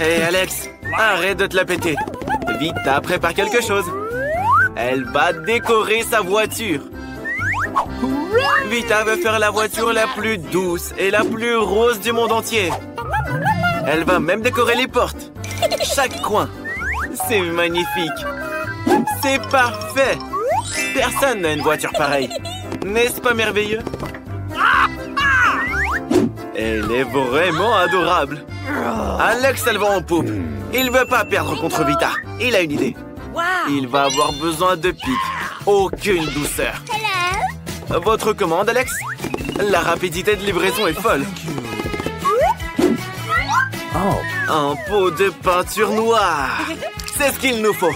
Hé Alex, arrête de te la péter. Vita prépare quelque chose. Elle va décorer sa voiture. Vita veut faire la voiture la plus douce et la plus rose du monde entier. Elle va même décorer les portes. Chaque coin. C'est magnifique. C'est parfait. Personne n'a une voiture pareille. N'est-ce pas merveilleux? Elle est vraiment adorable. Alex, elle va en poupe. Il veut pas perdre contre Vita. Il a une idée. Il va avoir besoin de pique. Aucune douceur. Votre commande, Alex? La rapidité de livraison est folle. Un pot de peinture noire. C'est ce qu'il nous faut.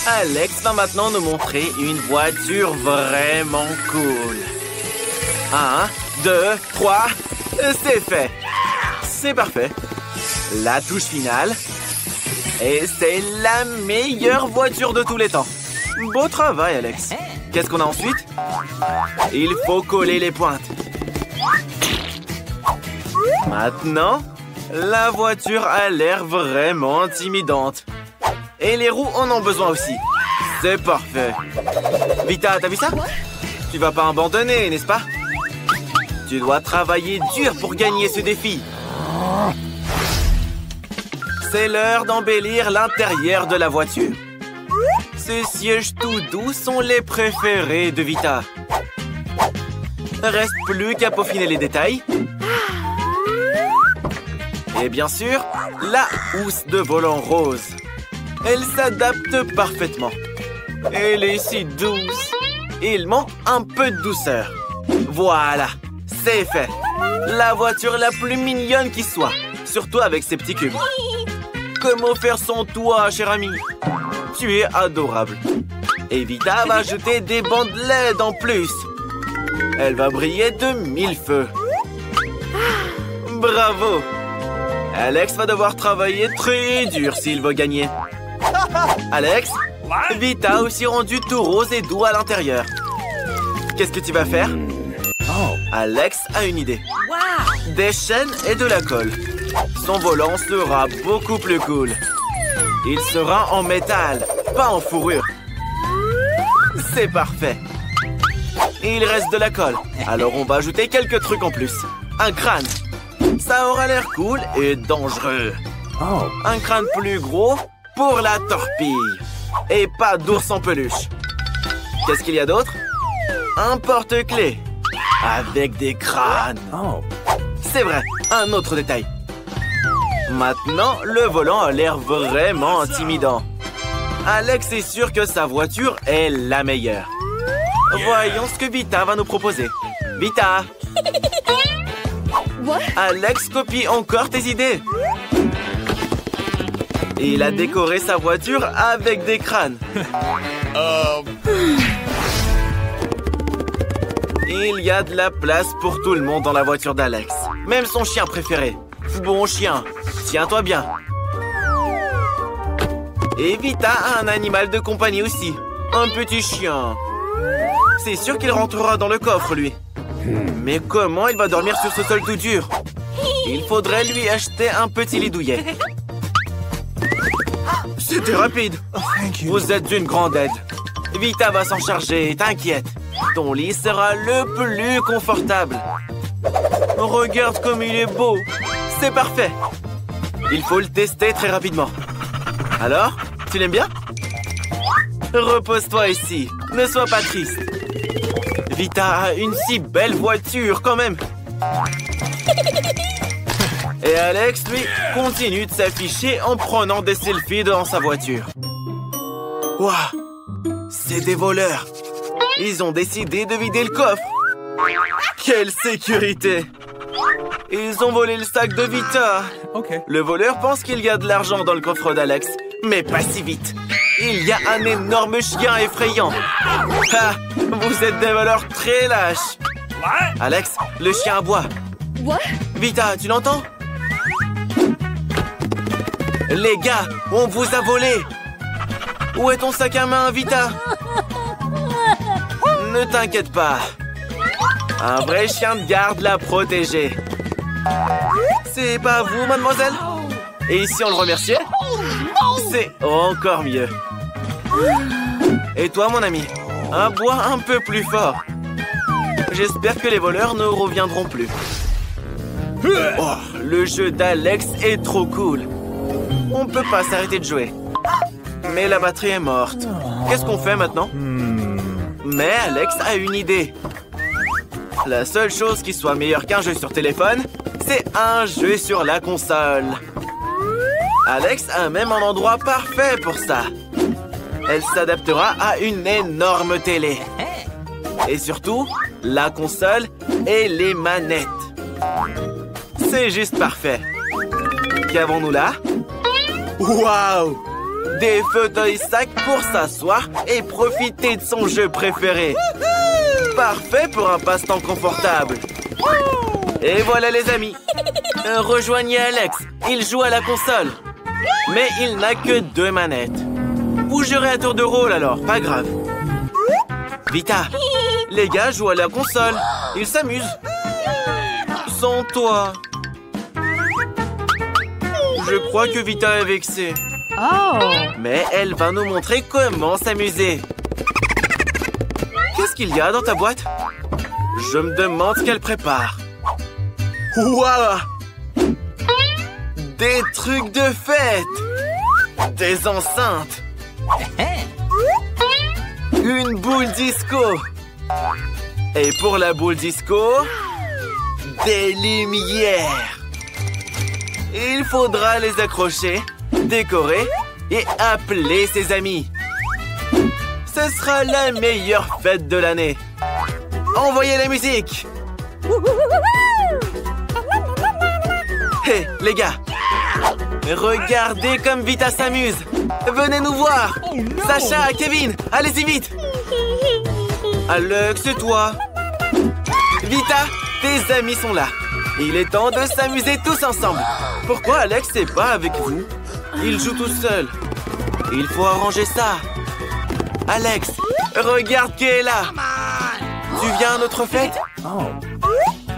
Alex va maintenant nous montrer une voiture vraiment cool. 1, 2, 3, c'est fait. C'est parfait. La touche finale. Et c'est la meilleure voiture de tous les temps. Beau travail, Alex. Qu'est-ce qu'on a ensuite? Il faut coller les pointes. Maintenant, la voiture a l'air vraiment intimidante. Et les roues en ont besoin aussi. C'est parfait. Vita, t'as vu ça? Tu vas pas abandonner, n'est-ce pas? Tu dois travailler dur pour gagner ce défi. C'est l'heure d'embellir l'intérieur de la voiture. Ces sièges tout doux sont les préférés de Vita. Reste plus qu'à peaufiner les détails. Et bien sûr, la housse de volant rose. Elle s'adapte parfaitement. Elle est si douce. Il manque un peu de douceur. Voilà, c'est fait. La voiture la plus mignonne qui soit. Surtout avec ses petits cubes. Comment faire sans toi, cher ami? Tu es adorable. Et Vita va ajouter des bandes LED en plus. Elle va briller de 1000 feux. Bravo! Alex va devoir travailler très dur s'il veut gagner. Alex, Vita a aussi rendu tout rose et doux à l'intérieur. Qu'est-ce que tu vas faire? Alex a une idée. Des chaînes et de la colle. Son volant sera beaucoup plus cool. Il sera en métal, pas en fourrure. C'est parfait. Il reste de la colle. Alors on va ajouter quelques trucs en plus. Un crâne. Ça aura l'air cool et dangereux. Un crâne plus gros pour la torpille. Et pas d'ours en peluche. Qu'est-ce qu'il y a d'autre? Un porte-clés. Avec des crânes. C'est vrai, un autre détail. Maintenant, le volant a l'air vraiment intimidant. Alex est sûr que sa voiture est la meilleure. Voyons ce que Vita va nous proposer. Vita! Alex copie encore tes idées. Il a décoré sa voiture avec des crânes. Il y a de la place pour tout le monde dans la voiture d'Alex. Même son chien préféré. Bon chien, tiens-toi bien. Et Vita a un animal de compagnie aussi. Un petit chien. C'est sûr qu'il rentrera dans le coffre, lui. Mais comment il va dormir sur ce sol tout dur? Il faudrait lui acheter un petit lit douillet. C'était rapide. Vous êtes d'une grande aide. Vita va s'en charger, t'inquiète. Ton lit sera le plus confortable. Regarde comme il est beau. C'est parfait. Il faut le tester très rapidement. Alors, tu l'aimes bien? Repose-toi ici. Ne sois pas triste. Vita a une si belle voiture quand même. Et Alex, lui, continue de s'afficher en prenant des selfies dans sa voiture. Waouh! C'est des voleurs. Ils ont décidé de vider le coffre. Quelle sécurité! Ils ont volé le sac de Vita. Le voleur pense qu'il y a de l'argent dans le coffre d'Alex. Mais pas si vite. Il y a un énorme chien effrayant. Ah, vous êtes des voleurs très lâches. Alex, le chien aboie. Vita, tu l'entends? Les gars, on vous a volé. Où est ton sac à main, Vita? Ne t'inquiète pas. Un vrai chien de garde l'a protégé. C'est pas vous, mademoiselle? Et si on le remerciait? C'est encore mieux. Et toi, mon ami? Un bois un peu plus fort. J'espère que les voleurs ne reviendront plus. Oh, le jeu d'Alex est trop cool. On ne peut pas s'arrêter de jouer. Mais la batterie est morte. Qu'est-ce qu'on fait maintenant? Mais Alex a une idée. La seule chose qui soit meilleure qu'un jeu sur téléphone, c'est un jeu sur la console. Alex a même un endroit parfait pour ça. Elle s'adaptera à une énorme télé. Et surtout, la console et les manettes. C'est juste parfait. Qu'avons-nous là? Waouh! Des fauteuils sacs pour s'asseoir et profiter de son jeu préféré. Parfait pour un passe-temps confortable. Et voilà les amis. Rejoignez Alex. Il joue à la console. Mais il n'a que 2 manettes. Vous jouerez à tour de rôle alors, pas grave. Vita, les gars jouent à la console. Ils s'amusent. Sans toi. Je crois que Vita est vexée. Oh. Mais elle va nous montrer comment s'amuser. Qu'est-ce qu'il y a dans ta boîte? Je me demande ce qu'elle prépare. Waouh! Des trucs de fête! Des enceintes! Une boule disco! Et pour la boule disco, des lumières! Il faudra les accrocher, décorer et appeler ses amis. Ce sera la meilleure fête de l'année. Envoyez la musique! Hé, les gars! Regardez comme Vita s'amuse! Venez nous voir! Sacha, Kevin, allez-y vite! Alex, c'est toi! Vita, tes amis sont là! Il est temps de s'amuser tous ensemble! Pourquoi Alex n'est pas avec vous? Il joue tout seul! Il faut arranger ça! Alex, regarde qui est là! Tu viens à notre fête?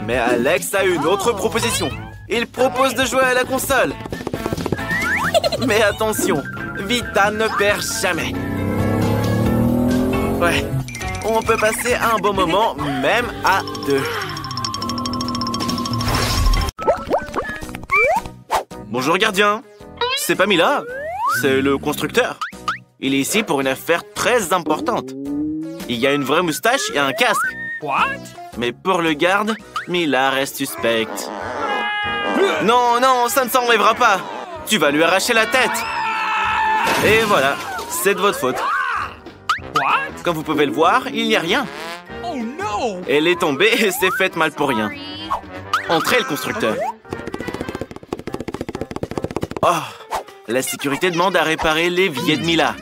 Mais Alex a une autre proposition. Il propose de jouer à la console. Mais attention, Vita ne perd jamais. Ouais, on peut passer un bon moment, même à 2. Bonjour gardien. C'est pas Mila, c'est le constructeur. Il est ici pour une affaire très importante. Il y a une vraie moustache et un casque. What? Mais pour le garde, Mila reste suspecte. Non, non, ça ne s'enlèvera pas. Tu vas lui arracher la tête. Et voilà, c'est de votre faute. What? Comme vous pouvez le voir, il n'y a rien. Oh no! Elle est tombée et s'est faite mal pour rien. Entrez le constructeur. Oh, la sécurité demande à réparer l'évier de Mila.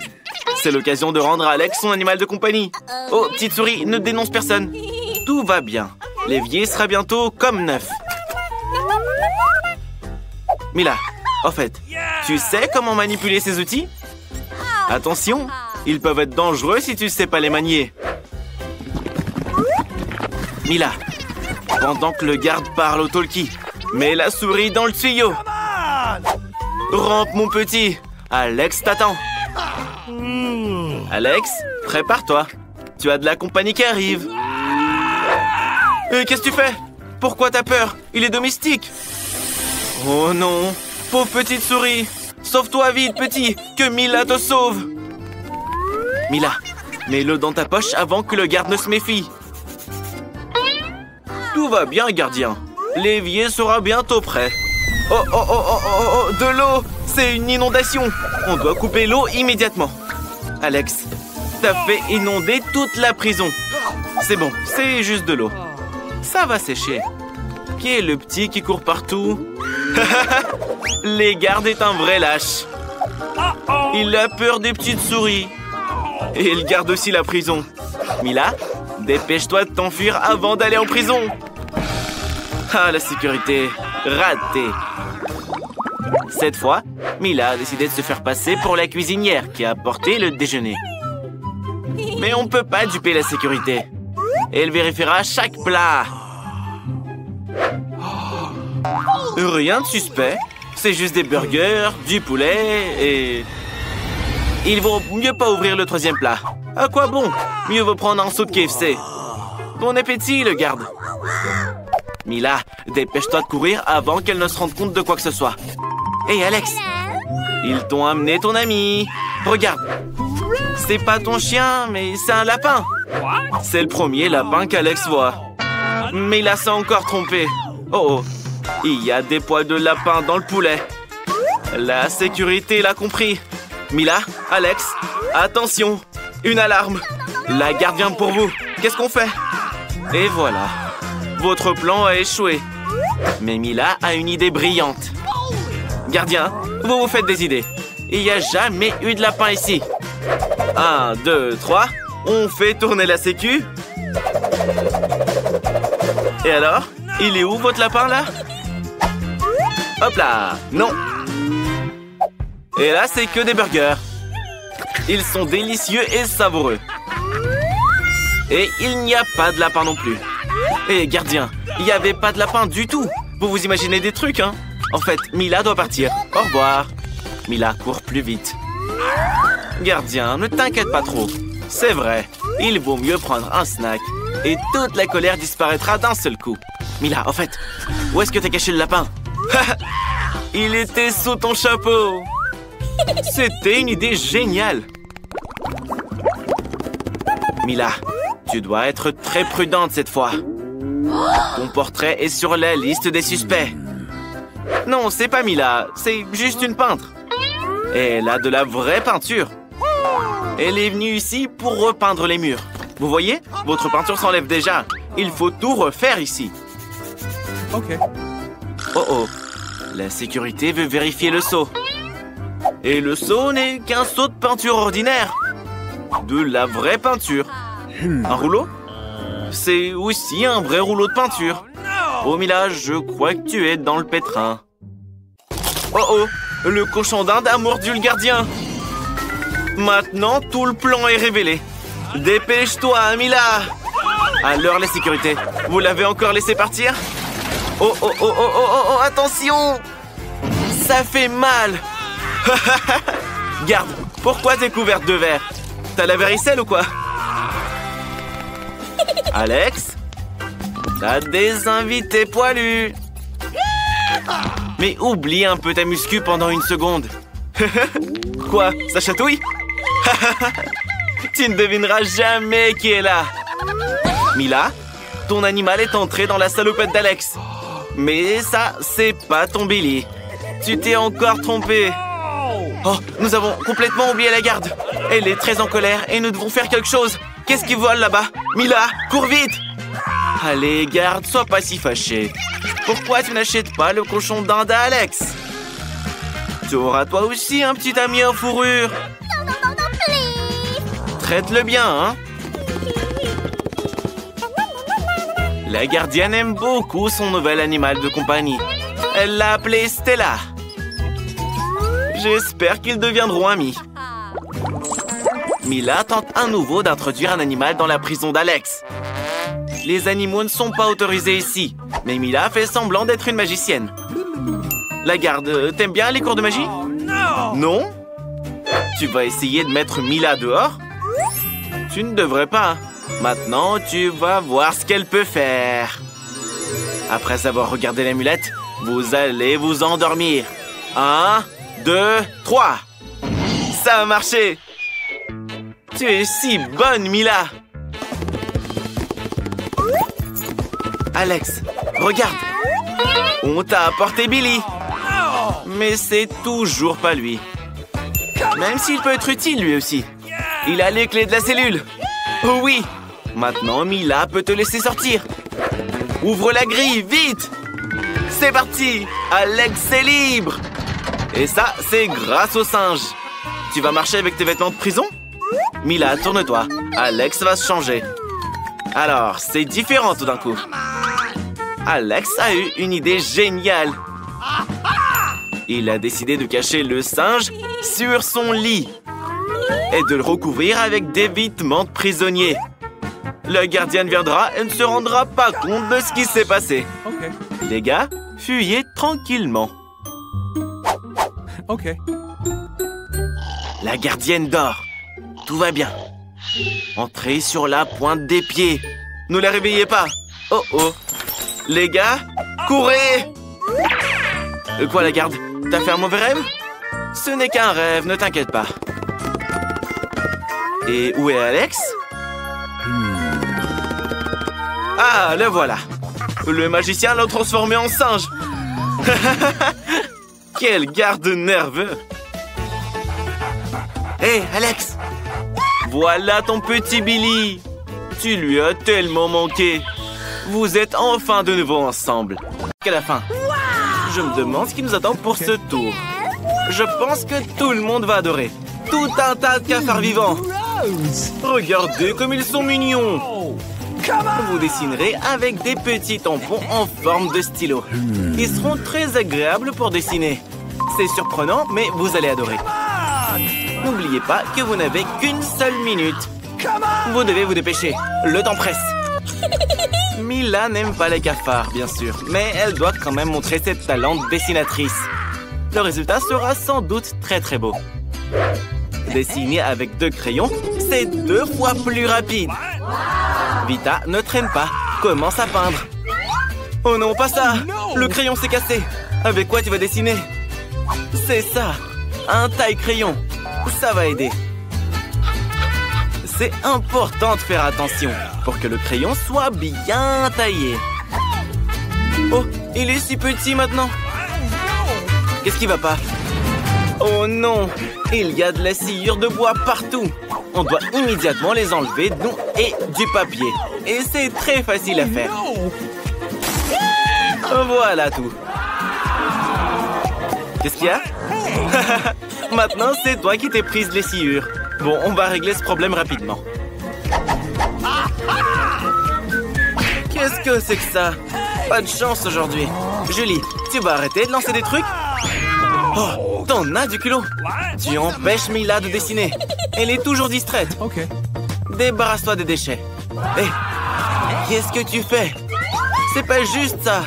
C'est l'occasion de rendre à Alex son animal de compagnie. Oh, petite souris, ne dénonce personne. Tout va bien. L'évier sera bientôt comme neuf. Mila, en fait, tu sais comment manipuler ces outils? Attention, ils peuvent être dangereux si tu ne sais pas les manier. Mila, pendant que le garde parle au talkie, mets la souris dans le tuyau. Rampe, mon petit. Alex t'attend. Alex, prépare-toi. Tu as de la compagnie qui arrive. Qu'est-ce que tu fais? Pourquoi t'as peur? Il est domestique. Oh non, pauvre petite souris. Sauve-toi vite, petit, que Mila te sauve. Mila, mets-le dans ta poche avant que le garde ne se méfie. Tout va bien, gardien. L'évier sera bientôt prêt. Oh, oh, oh, oh, oh, oh, de l'eau! C'est une inondation! On doit couper l'eau immédiatement. Alex, t'as fait inonder toute la prison. C'est bon, c'est juste de l'eau. Ça va sécher. Qui est le petit qui court partout? Les gardes est un vrai lâche. Il a peur des petites souris. Et il garde aussi la prison. Mila, dépêche-toi de t'enfuir avant d'aller en prison. Ah, la sécurité. Raté. Cette fois, Mila a décidé de se faire passer pour la cuisinière qui a apporté le déjeuner. Mais on ne peut pas duper la sécurité. Elle vérifiera chaque plat. Rien de suspect. C'est juste des burgers, du poulet et... Il vaut mieux pas ouvrir le troisième plat. À quoi bon? Mieux vaut prendre un saut de KFC. Bon appétit, le garde. Mila, dépêche-toi de courir avant qu'elle ne se rende compte de quoi que ce soit. Hé, Alex! Ils t'ont amené ton ami. Regarde. C'est pas ton chien, mais c'est un lapin. C'est le premier lapin qu'Alex voit. Mais il s'est encore trompé. Oh, il y a des poils de lapin dans le poulet. La sécurité l'a compris. Mila, Alex, attention. Une alarme. La garde vient pour vous. Qu'est-ce qu'on fait? Et voilà. Votre plan a échoué. Mais Mila a une idée brillante. Gardien, vous vous faites des idées. Il n'y a jamais eu de lapin ici. 1, 2, 3. On fait tourner la sécu. Et alors? Il est où votre lapin là? Hop là! Non! Et là, c'est que des burgers. Ils sont délicieux et savoureux. Et il n'y a pas de lapin non plus. Et gardien, il n'y avait pas de lapin du tout. Vous vous imaginez des trucs, hein? En fait, Mila doit partir. Au revoir. Mila court plus vite. Gardien, ne t'inquiète pas trop. C'est vrai, il vaut mieux prendre un snack. Et toute la colère disparaîtra d'un seul coup. Mila, en fait, où est-ce que t'as caché le lapin? Il était sous ton chapeau. C'était une idée géniale. Mila, tu dois être très prudente cette fois. Ton portrait est sur la liste des suspects. Non, c'est pas Mila, c'est juste une peintre. Et elle a de la vraie peinture. Elle est venue ici pour repeindre les murs. Vous voyez? Votre peinture s'enlève déjà. Il faut tout refaire ici. Ok. Oh oh. La sécurité veut vérifier le seau. Et le seau n'est qu'un seau de peinture ordinaire. De la vraie peinture. Un rouleau? C'est aussi un vrai rouleau de peinture. Oh Mila, je crois que tu es dans le pétrin. Oh oh. Le cochon d'Inde a mordu le gardien. Maintenant, tout le plan est révélé. Dépêche-toi, Mila. Alors, la sécurité, vous l'avez encore laissé partir? Oh, oh, oh, oh, oh, oh, oh, attention! Ça fait mal. Garde, pourquoi t'es couverte de verre? T'as la varicelle ou quoi? Alex? T'as des invités poilus. Mais oublie un peu ta muscu pendant une seconde. Quoi? Ça chatouille? Tu ne devineras jamais qui est là. Mila, ton animal est entré dans la salopette d'Alex. Mais ça, c'est pas ton Billy. Tu t'es encore trompé. Oh, nous avons complètement oublié la garde. Elle est très en colère et nous devons faire quelque chose. Qu'est-ce qui vole là-bas? Mila, cours vite! Allez, garde, sois pas si fâché. Pourquoi tu n'achètes pas le cochon d'Inde à Alex? Tu auras toi aussi un petit ami en fourrure. Traite-le bien, hein? La gardienne aime beaucoup son nouvel animal de compagnie. Elle l'a appelé Stella. J'espère qu'ils deviendront amis. Mila tente à nouveau d'introduire un animal dans la prison d'Alex. Les animaux ne sont pas autorisés ici, mais Mila fait semblant d'être une magicienne. La garde, t'aimes bien les cours de magie? Non? Tu vas essayer de mettre Mila dehors? Tu ne devrais pas. Maintenant, tu vas voir ce qu'elle peut faire. Après avoir regardé l'amulette, vous allez vous endormir. 1, 2, 3. Ça a marché. Tu es si bonne, Mila. Alex, regarde. On t'a apporté Billy. Mais c'est toujours pas lui. Même s'il peut être utile, lui aussi. Il a les clés de la cellule. Oh oui. Maintenant, Mila peut te laisser sortir. Ouvre la grille, vite. C'est parti. Alex est libre. Et ça, c'est grâce au singe. Tu vas marcher avec tes vêtements de prison? Mila, tourne-toi. Alex va se changer. Alors, c'est différent tout d'un coup. Alex a eu une idée géniale. Il a décidé de cacher le singe sur son lit et de le recouvrir avec des vêtements de prisonnier. La gardienne viendra et ne se rendra pas compte de ce qui s'est passé. Okay. Les gars, fuyez tranquillement. Okay. La gardienne dort. Tout va bien. Entrez sur la pointe des pieds. Ne la réveillez pas. Oh oh. Les gars, courez! Quoi, la garde? T'as fait un mauvais rêve? Ce n'est qu'un rêve, ne t'inquiète pas. Et où est Alex? Ah, le voilà. Le magicien l'a transformé en singe. Quel garde nerveux. Hé, Alex! Voilà ton petit Billy. Tu lui as tellement manqué. Vous êtes enfin de nouveau ensemble. Qu'à la fin. Je me demande ce qui nous attend pour ce tour. Je pense que tout le monde va adorer. Tout un tas de cafards vivants. Regardez comme ils sont mignons. Vous dessinerez avec des petits tampons en forme de stylo. Ils seront très agréables pour dessiner. C'est surprenant, mais vous allez adorer. N'oubliez pas que vous n'avez qu'une seule minute. Vous devez vous dépêcher. Le temps presse. Mila n'aime pas les cafards, bien sûr, mais elle doit quand même montrer ses talents de dessinatrice. Le résultat sera sans doute très très beau. Dessiner avec 2 crayons, c'est 2 fois plus rapide. Vita, ne traîne pas. Commence à peindre. Oh non, pas ça! Le crayon s'est cassé. Avec quoi tu vas dessiner? C'est ça, un taille-crayon. Ça va aider. C'est important de faire attention pour que le crayon soit bien taillé. Oh, il est si petit maintenant. Qu'est-ce qui va pas? Oh non, il y a de la sciure de bois partout. On doit immédiatement les enlever, nous et du papier. Et c'est très facile à faire. Voilà tout. Qu'est-ce qu'il y a? Maintenant, c'est toi qui t'es prise les sciures. Bon, on va régler ce problème rapidement. Qu'est-ce que c'est que ça? Pas de chance aujourd'hui. Julie, tu vas arrêter de lancer des trucs? Oh, t'en as du culot. Tu empêches Mila de dessiner. Elle est toujours distraite. Okay. Débarrasse-toi des déchets. Hé, qu'est-ce que tu fais? C'est pas juste ça.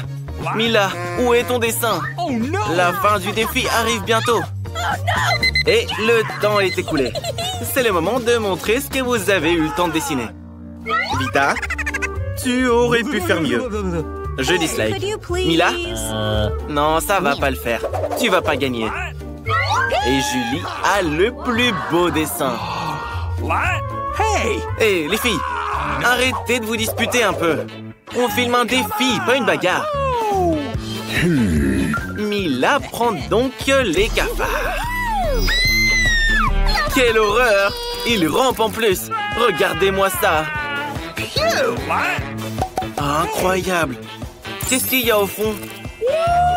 Mila, où est ton dessin? Oh no! La fin du défi arrive bientôt. Et le temps est écoulé. C'est le moment de montrer ce que vous avez eu le temps de dessiner. Vita, tu aurais pu faire mieux. Je dislike. Mila? Non, ça va pas le faire. Tu vas pas gagner. Et Julie a le plus beau dessin. Hey! Hé, les filles, arrêtez de vous disputer un peu. On filme un défi, pas une bagarre. Mila prend donc les cafards. Quelle horreur! Il rampe en plus. Regardez-moi ça. Incroyable. Qu'est-ce qu'il y a au fond?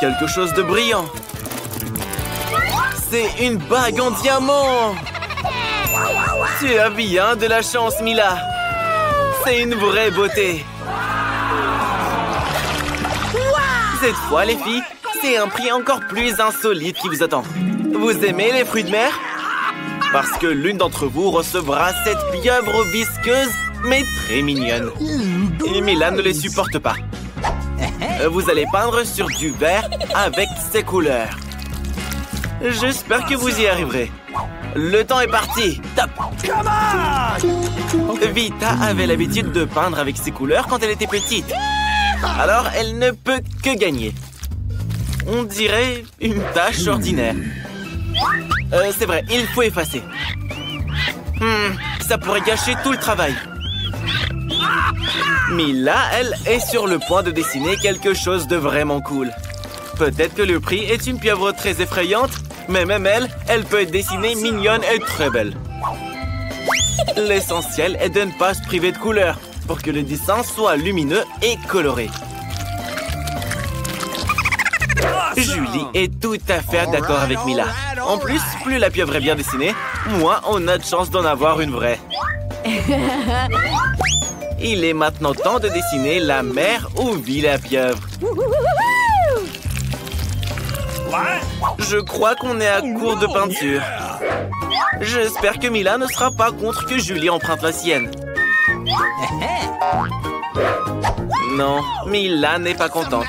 Quelque chose de brillant. C'est une bague en diamant. Tu as bien de la chance, Mila. C'est une vraie beauté. Cette fois, les filles, c'est un prix encore plus insolite qui vous attend. Vous aimez les fruits de mer? Parce que l'une d'entre vous recevra cette pieuvre visqueuse, mais très mignonne. Et Mila ne les supporte pas. Vous allez peindre sur du vert avec ces couleurs. J'espère que vous y arriverez. Le temps est parti. Top! Vita avait l'habitude de peindre avec ces couleurs quand elle était petite. Alors, elle ne peut que gagner. On dirait une tâche ordinaire. C'est vrai, il faut effacer. Ça pourrait gâcher tout le travail. Mila, elle, est sur le point de dessiner quelque chose de vraiment cool. Peut-être que le prix est une pieuvre très effrayante, mais même elle peut être dessinée mignonne et très belle. L'essentiel est de ne pas se priver de couleurs pour que le dessin soit lumineux et coloré. Julie est tout à fait d'accord avec Mila. En plus, plus la pieuvre est bien dessinée, moins on a de chance d'en avoir une vraie. Il est maintenant temps de dessiner la mer où vit la pieuvre. Je crois qu'on est à court de peinture. J'espère que Mila ne sera pas contre que Julie emprunte la sienne. Non, Mila n'est pas contente.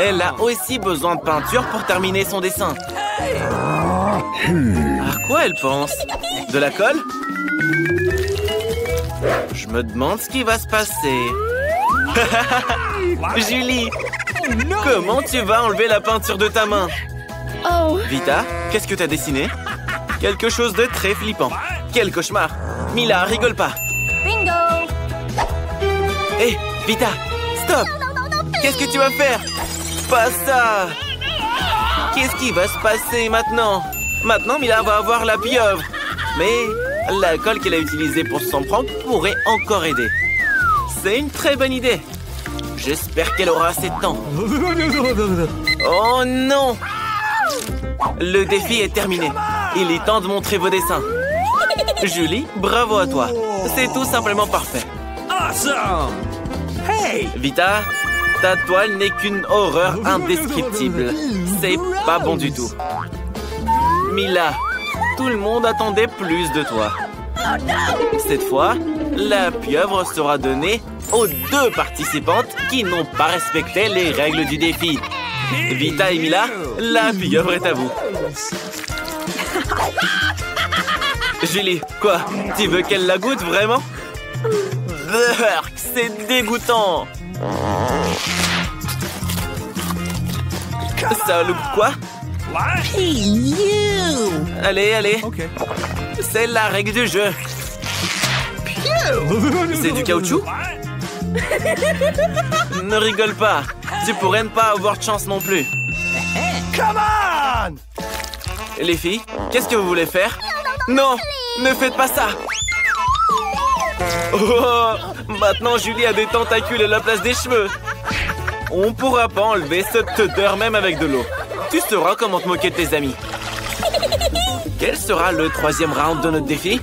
Elle a aussi besoin de peinture pour terminer son dessin. À quoi elle pense? De la colle? Je me demande ce qui va se passer. Julie, comment tu vas enlever la peinture de ta main? Oh. Vita, qu'est-ce que t'as dessiné? Quelque chose de très flippant. Quel cauchemar. Mila, rigole pas. Bingo. Hé, Vita, stop! Qu'est-ce que tu vas faire? Pas ça! Qu'est-ce qui va se passer maintenant? Maintenant, Mila va avoir la pieuvre. Mais la colle qu'elle a utilisée pour s'en prendre pourrait encore aider. C'est une très bonne idée. J'espère qu'elle aura assez de temps. Oh non! Le défi est terminé. Il est temps de montrer vos dessins. Julie, bravo à toi. C'est tout simplement parfait. Awesome! Hey! Vita, ta toile n'est qu'une horreur indescriptible. C'est pas bon du tout. Mila, tout le monde attendait plus de toi. Cette fois, la pieuvre sera donnée aux 2 participantes qui n'ont pas respecté les règles du défi. Vita et Mila, la pieuvre est à vous. Julie, quoi? Tu veux qu'elle la goûte vraiment? Burk, c'est dégoûtant. Ça loupe quoi? Allez, allez. Okay. C'est la règle du jeu. C'est du caoutchouc? Ne rigole pas. Tu pourrais ne pas avoir de chance non plus. Come on! Les filles, qu'est-ce que vous voulez faire? Non, ne faites pas ça. Oh, maintenant Julie a des tentacules à la place des cheveux. On pourra pas enlever cette odeur même avec de l'eau. Tu sauras comment te moquer de tes amis. Quel sera le 3e round de notre défi?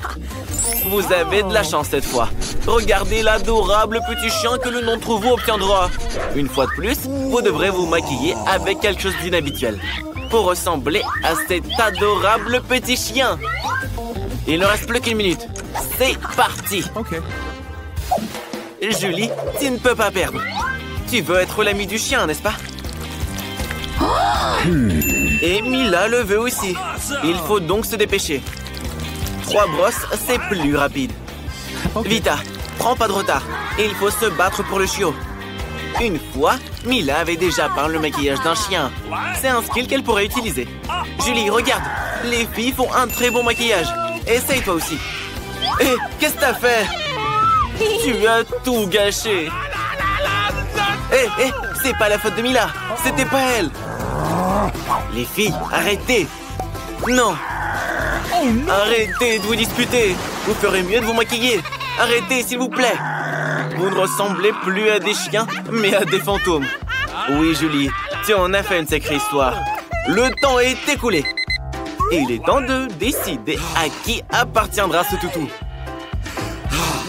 Vous avez de la chance cette fois. Regardez l'adorable petit chien que l'un d'entre vous obtiendra. Une fois de plus, vous devrez vous maquiller avec quelque chose d'inhabituel pour ressembler à cet adorable petit chien. Il ne reste plus qu'une minute. C'est parti. Okay. Julie, tu ne peux pas perdre. Tu veux être l'ami du chien, n'est-ce pas? Et Mila le veut aussi. Il faut donc se dépêcher. 3 brosses, c'est plus rapide. Okay. Vita, prends pas de retard. Il faut se battre pour le chiot. Une fois, Mila avait déjà peint le maquillage d'un chien. C'est un skill qu'elle pourrait utiliser. Julie, regarde. Les filles font un très bon maquillage. Essaye toi aussi. Hé, qu'est-ce que t'as fait? Tu as tout gâché. Hé, c'est pas la faute de Mila. C'était pas elle. Les filles, arrêtez. Non. Arrêtez de vous disputer. Vous ferez mieux de vous maquiller. Arrêtez, s'il vous plaît. Vous ne ressemblez plus à des chiens, mais à des fantômes. Oui, Julie, tu en as fait une sacrée histoire. Le temps est écoulé. Et il est temps de décider à qui appartiendra ce toutou.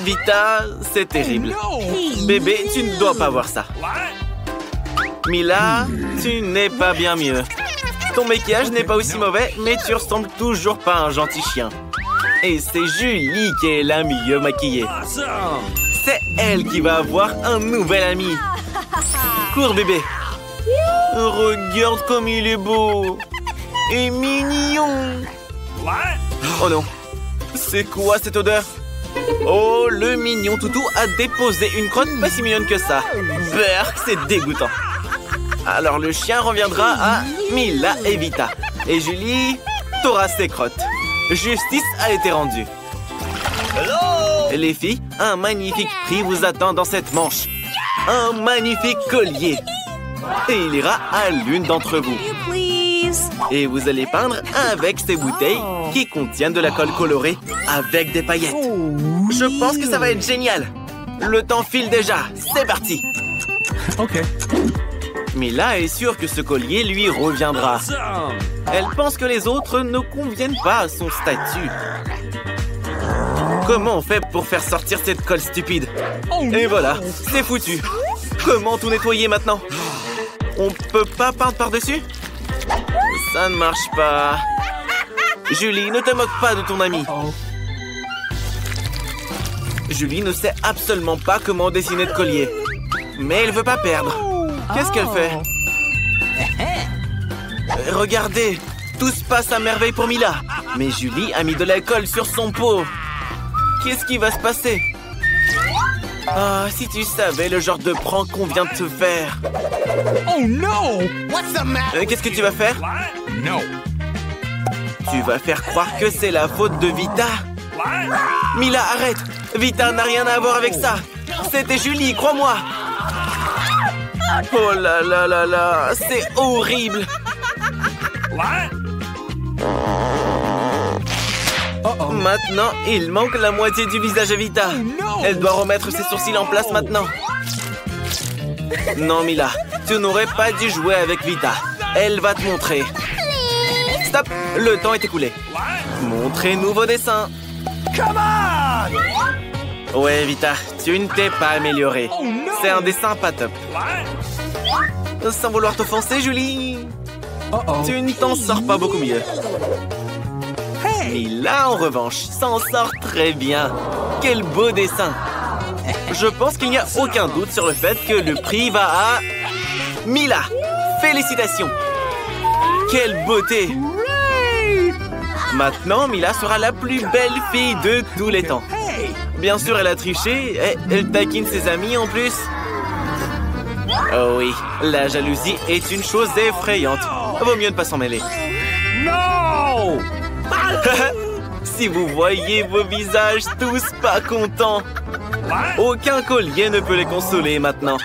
Vita, c'est terrible. Bébé, tu ne dois pas voir ça. Mila, tu n'es pas bien mieux. Ton maquillage n'est pas aussi mauvais, mais tu ressembles toujours pas à un gentil chien. Et c'est Julie qui est la mieux maquillée. C'est elle qui va avoir un nouvel ami. Cours, bébé. Regarde comme il est beau. Et mignon. Oh non. C'est quoi cette odeur? Oh, le mignon toutou a déposé une crotte pas si mignonne que ça. Berk, c'est dégoûtant. Alors le chien reviendra à Mila et Vita. Et Julie, t'auras ses crottes. Justice a été rendue. Les filles, un magnifique prix vous attend dans cette manche. Un magnifique collier. Et il ira à l'une d'entre vous. Et vous allez peindre avec ces bouteilles qui contiennent de la colle colorée avec des paillettes. Je pense que ça va être génial. Le temps file déjà. C'est parti. Ok. Mila est sûre que ce collier lui reviendra. Elle pense que les autres ne conviennent pas à son statut. Comment on fait pour faire sortir cette colle stupide? Et voilà, c'est foutu. Comment tout nettoyer maintenant? On peut pas peindre par-dessus? Ça ne marche pas. Julie, ne te moque pas de ton ami. Julie ne sait absolument pas comment dessiner de collier. Mais elle veut pas perdre. Qu'est-ce qu'elle fait? Regardez, Tout se passe à merveille pour Mila. Mais Julie a mis de l'alcool sur son pot. Qu'est-ce qui va se passer? Ah, si tu savais le genre de prank qu'on vient de te faire. Oh no! Qu'est-ce que tu vas faire? No. Tu vas faire croire que c'est la faute de Vita. Mila, arrête! Vita n'a rien à voir avec ça. C'était Julie, crois-moi. Oh là là là là, c'est horrible. Maintenant, il manque la moitié du visage à Vita. Elle doit remettre ses sourcils en place maintenant. Non, Mila, tu n'aurais pas dû jouer avec Vita. Elle va te montrer. Stop, le temps est écoulé. Montrez-nous vos dessins. Come on! Ouais, Vita, tu ne t'es pas améliorée. C'est un dessin pas top. Sans vouloir t'offenser, Julie. Tu ne t'en sors pas beaucoup mieux. Mila, en revanche, s'en sort très bien. Quel beau dessin. Je pense qu'il n'y a aucun doute sur le fait que le prix va à... Mila, félicitations. Quelle beauté. Maintenant, Mila sera la plus belle fille de tous les temps. Bien sûr, elle a triché. Elle taquine ses amis en plus. Oh oui, la jalousie est une chose effrayante. Vaut mieux ne pas s'en mêler. No! Si vous voyez vos visages tous pas contents. Aucun collier ne peut les consoler maintenant.